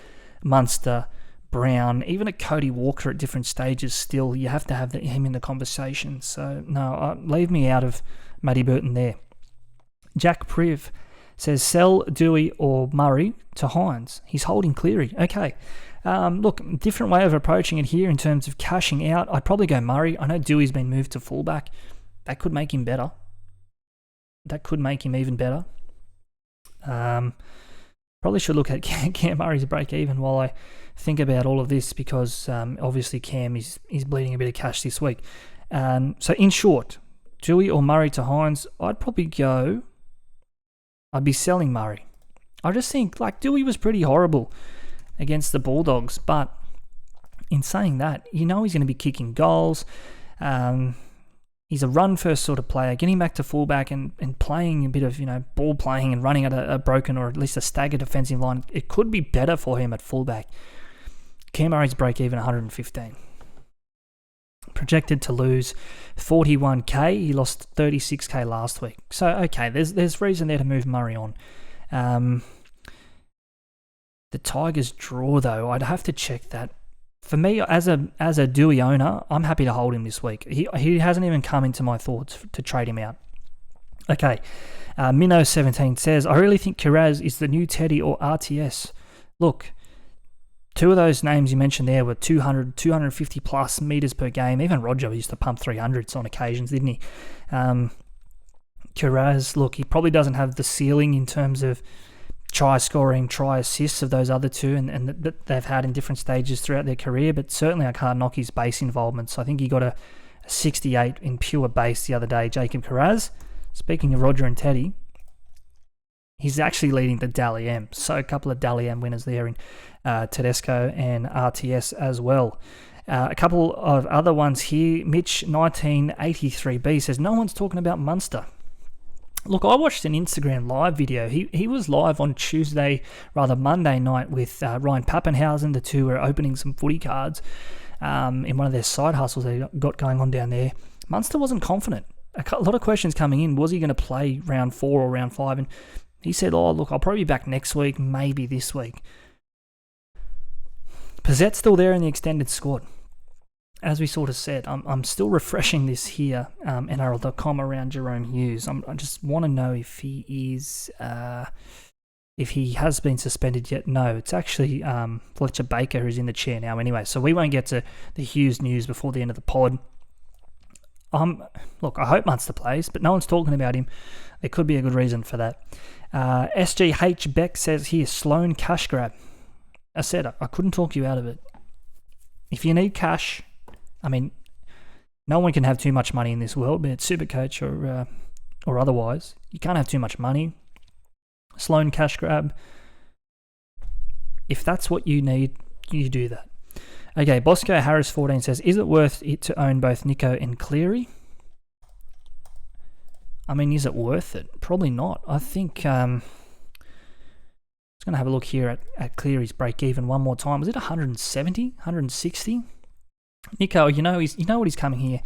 Munster, Brown, even a Cody Walker at different stages. Still, you have to have him in the conversation. So no, leave me out of Matty Burton there. Jack Priv says sell Dewey or Murray to Hynes. He's holding Cleary. Okay. Look, different way of approaching it here in terms of cashing out. I'd probably go Murray. I know Dewey's been moved to fullback. That could make him better. That could make him even better. Probably should look at Cam Murray's break even while I think about all of this, because obviously Cam is bleeding a bit of cash this week. So in short, Dewey or Murray to Hynes, I'd be selling Murray. I just think Dewey was pretty horrible against the Bulldogs, but in saying that, he's going to be kicking goals. He's a run-first sort of player. Getting back to fullback and playing a bit of ball playing and running at a broken or at least a staggered defensive line, it could be better for him at fullback. Cam Murray's break-even 115. Projected to lose 41k. He lost 36k last week. So okay, there's reason there to move Murray on. The Tigers draw though, I'd have to check that. For me, as a Dewey owner, I'm happy to hold him this week. He hasn't even come into my thoughts to trade him out. Okay, Minnow17 says, I really think Kiraz is the new Teddy or RTS. Look, two of those names you mentioned there were 200, 250 plus metres per game. Even Roger used to pump 300s on occasions, didn't he? Kiraz, look, he probably doesn't have the ceiling in terms of try scoring, try assists of those other two and that they've had in different stages throughout their career, but certainly I can't knock his base involvement. So I think he got a 68 in pure base the other day, Jacob Kiraz. Speaking of Roger and Teddy, he's actually leading the Dally M. So a couple of Dally M winners there in Tedesco and RTS as well. A couple of other ones here. Mitch 1983B says, no one's talking about Munster. Look, I watched an Instagram live video. He was live on Monday night with Ryan Pappenhausen. The two were opening some footy cards in one of their side hustles they got going on down there. Munster wasn't confident. a lot of questions coming in. Was he going to play round 4 or round 5? And he said, oh, look, I'll probably be back next week, maybe this week. Pazzet's still there in the extended squad. As we sort of said, I'm still refreshing this here, NRL.com, around Jerome Hughes. I just want to know if he is, if he has been suspended yet. No, it's actually Fletcher Baker who's in the chair now anyway. So we won't get to the Hughes news before the end of the pod. Look, I hope Munster plays, but no one's talking about him. There could be a good reason for that. SGH Beck says here, Sloan cash grab. I said I couldn't talk you out of it. If you need cash, I mean, no one can have too much money in this world, be it SuperCoach or otherwise. You can't have too much money. Sloan cash grab. If that's what you need, you do that. Okay, Bosco Harris 14 says, is it worth it to own both Nico and Cleary? I mean, is it worth it? Probably not. I think I'm just going to have a look here at Cleary's break even one more time. Was it 170? 160? Nico, you know what he's coming here.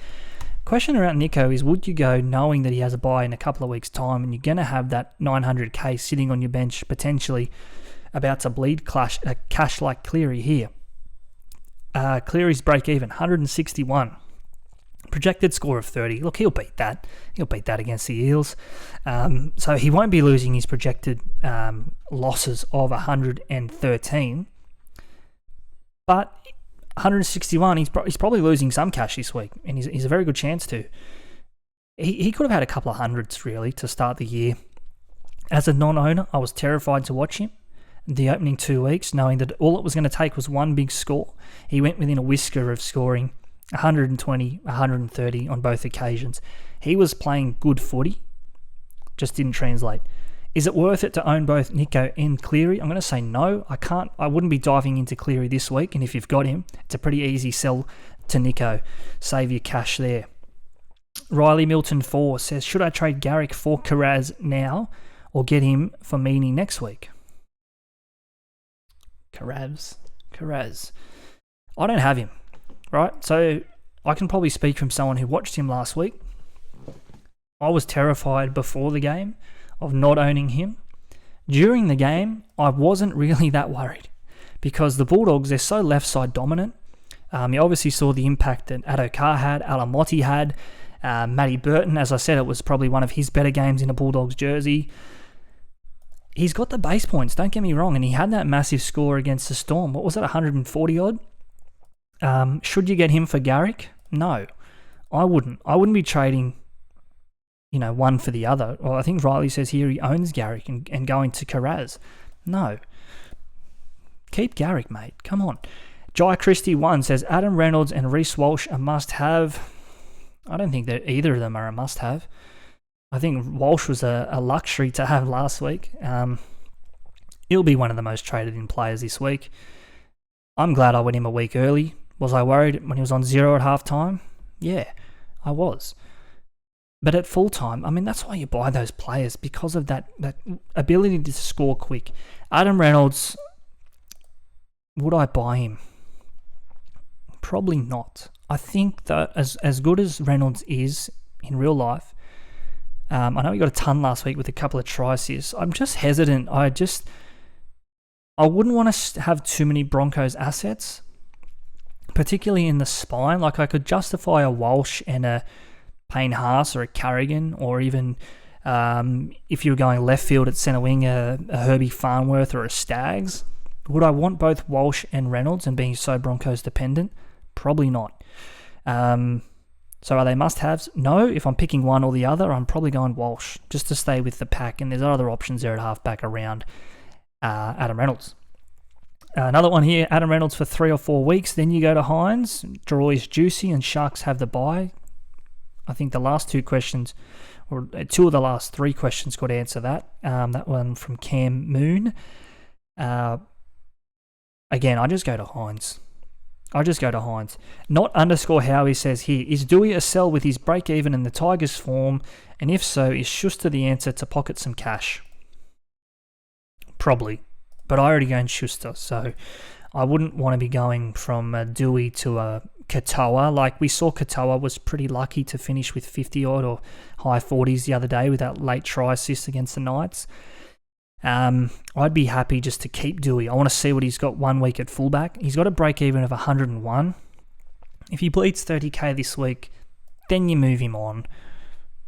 Question around Nico is, would you go knowing that he has a bye in a couple of weeks' time and you're going to have that 900k sitting on your bench potentially about to bleed cash like Cleary here? Cleary's break even, 161. Projected score of 30. Look, he'll beat that. He'll beat that against the Eels. So he won't be losing his projected losses of 113. But 161, he's probably losing some cash this week, and he's a very good chance to. He could have had a couple of hundreds, really, to start the year. As a non-owner, I was terrified to watch him the opening 2 weeks, knowing that all it was going to take was one big score. He went within a whisker of scoring 120, 130 on both occasions. He was playing good footy, just didn't translate. Is it worth it to own both Nico and Cleary? I'm going to say no. I wouldn't be diving into Cleary this week, and if you've got him, it's a pretty easy sell to Nico. Save your cash there. Riley Milton 4 says, should I trade Garrick for Carraz now or get him for Meany next week? Carraz. I don't have him, right? So I can probably speak from someone who watched him last week. I was terrified before the game of not owning him. During the game, I wasn't really that worried because the Bulldogs, they're so left side dominant. You obviously saw the impact that Addo-Carr had, Alamotti had, Matty Burton, as I said, it was probably one of his better games in a Bulldogs jersey. He's got the base points, don't get me wrong, and he had that massive score against the Storm. What was that, 140 odd? Should you get him for Garrick? No, I wouldn't. I wouldn't be trading one for the other. Well, I think Riley says here he owns Garrick and going to Carraz. No. Keep Garrick, mate. Come on. Jai Christie 1 says, Adam Reynolds and Reece Walsh a must-have. I don't think that either of them are a must-have. I think Walsh was a luxury to have last week. He'll be one of the most traded in players this week. I'm glad I went him a week early. Was I worried when he was on 0 at halftime? Yeah, I was. But at full time, I mean, that's why you buy those players, because of that ability to score quick. Adam Reynolds, would I buy him? Probably not. I think that as good as Reynolds is in real life, I know he got a ton last week with a couple of try assists. I'm just hesitant. I wouldn't want to have too many Broncos assets, particularly in the spine. Like, I could justify a Walsh and a Payne Haas or a Carrigan, or even if you were going left field at centre wing, a Herbie Farnworth or a Staggs. Would I want both Walsh and Reynolds and being so Broncos dependent? Probably not. So are they must-haves? No. If I'm picking one or the other, I'm probably going Walsh, just to stay with the pack, and there's other options there at halfback around Adam Reynolds. Another one here, Adam Reynolds for 3 or 4 weeks, then you go to Hynes. Draw is juicy and Sharks have the bye. I think the last 2 questions, or 2 of the last 3 questions could answer that. That one from Cam Moon. Again, I just go to Hynes. Not _ Howie says here, is Dewey a sell with his break-even in the Tigers form? And if so, is Schuster the answer to pocket some cash? Probably. But I already own Schuster, so I wouldn't want to be going from Dewey to a Katoa. Like, we saw Katoa was pretty lucky to finish with 50-odd or high 40s the other day with that late try assist against the Knights. I'd be happy just to keep Dewey. I want to see what he's got 1 week at fullback. He's got a break-even of 101. If he bleeds 30k this week, then you move him on.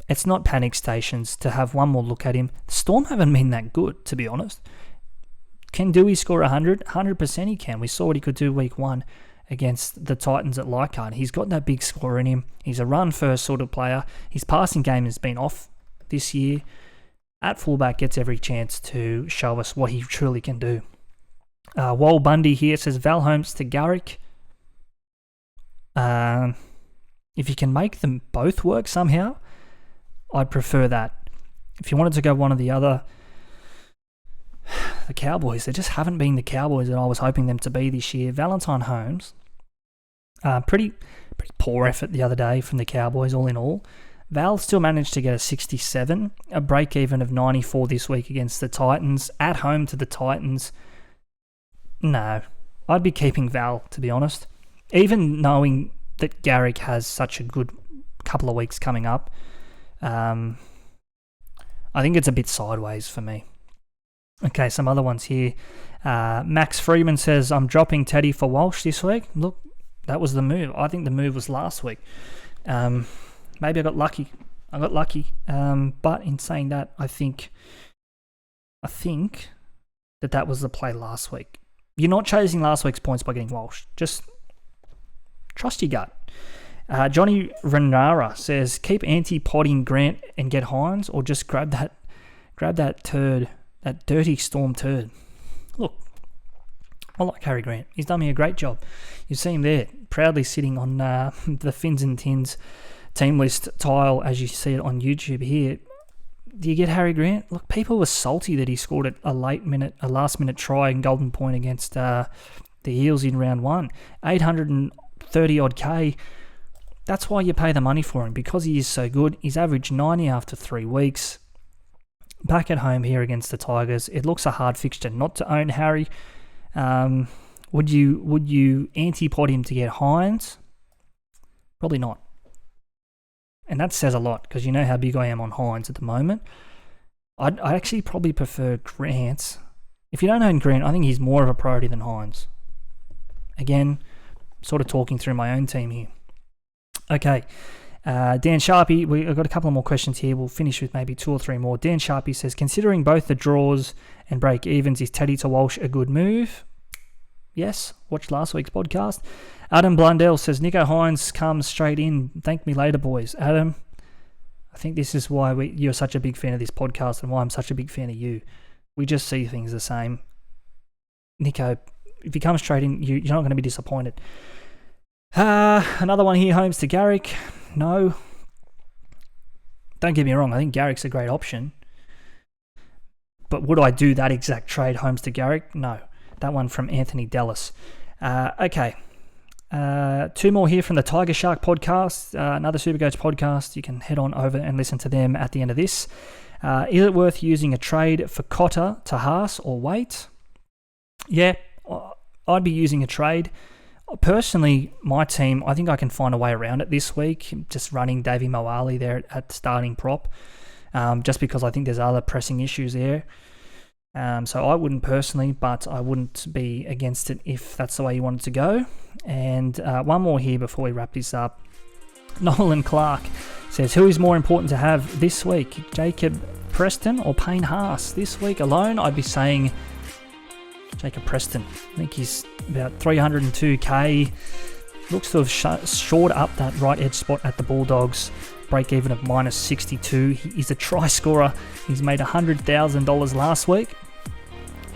It's not panic stations to have one more look at him. The Storm haven't been that good, to be honest. Can Dewey score 100? 100% he can. We saw what he could do week 1 against the Titans at Leichhardt. He's got that big score in him. He's a run-first sort of player. His passing game has been off this year. At fullback, gets every chance to show us what he truly can do. Wal Bundy here says Val Holmes to Garrick. If you can make them both work somehow, I'd prefer that. If you wanted to go one or the other, the Cowboys, they just haven't been the Cowboys that I was hoping them to be this year. Valentine Holmes, pretty poor effort the other day from the Cowboys all in all. Val still managed to get a 67, a break-even of 94 this week against the Titans. At home to the Titans, no. I'd be keeping Val, to be honest. Even knowing that Garrick has such a good couple of weeks coming up, I think it's a bit sideways for me. Okay, some other ones here. Max Freeman says, I'm dropping Teddy for Walsh this week. Look, that was the move. I think the move was last week. Maybe I got lucky. But in saying that, I think that was the play last week. You're not chasing last week's points by getting Walsh. Just trust your gut. Johnny Renara says, keep anti-podding Grant and get Hynes, or just grab that turd, that dirty Storm turd. Look, I like Harry Grant. He's done me a great job. You see him there, proudly sitting on the Fins and Tins team list tile, as you see it on YouTube here. Do you get Harry Grant? Look, people were salty that he scored a last minute try in Golden Point against the Eels in round 1. 830 odd K. That's why you pay the money for him, because he is so good. He's averaged 90 after 3 weeks. Back at home here against the Tigers, it looks a hard fixture not to own Harry. Would you anti-pod him to get Hynes? Probably not. And that says a lot, because you know how big I am on Hynes at the moment. I'd actually probably prefer Grant. If you don't own Grant, I think he's more of a priority than Hynes. Again, sort of talking through my own team here. Okay, Dan Sharpie, we've got a couple of more questions here. We'll finish with maybe 2 or 3 more. Dan Sharpie says, considering both the draws and break-evens, is Teddy to Walsh a good move? Yes, watch last week's podcast. Adam Blundell says, Nicho Hynes comes straight in. Thank me later, boys. Adam, I think this is why you're such a big fan of this podcast and why I'm such a big fan of you. We just see things the same. Nicho, if he comes straight in, you're not going to be disappointed. Another one here, Holmes to Garrick. No. Don't get me wrong, I think Garrick's a great option. But would I do that exact trade, Holmes to Garrick? No. That one from Anthony Dallas. Okay. 2 more here from the Tiger Shark podcast, another SuperCoach podcast. You can head on over and listen to them at the end of this. Is it worth using a trade for Cotter to Haas or wait? Yeah, I'd be using a trade. Personally, my team, I think I can find a way around it this week, just running Davey Moali there at starting prop, just because I think there's other pressing issues there. So I wouldn't personally, but I wouldn't be against it if that's the way you wanted to go. And one more here before we wrap this up. Nolan Clark says, who is more important to have this week, Jacob Preston or Payne Haas? This week alone, I'd be saying Jacob Preston. I think he's about 302k. Looks to have shored up that right edge spot at the Bulldogs. Break even of minus 62. He's a try scorer. He's made $100,000 last week.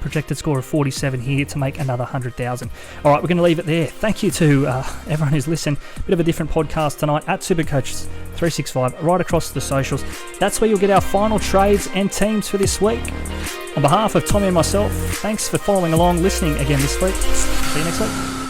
Projected score of 47 here to make another 100,000. All right, we're going to leave it there. Thank you to everyone who's listened. Bit of a different podcast tonight at SuperCoach365, right across the socials. That's where you'll get our final trades and teams for this week. On behalf of Tommy and myself, thanks for following along, listening again this week. See you next week.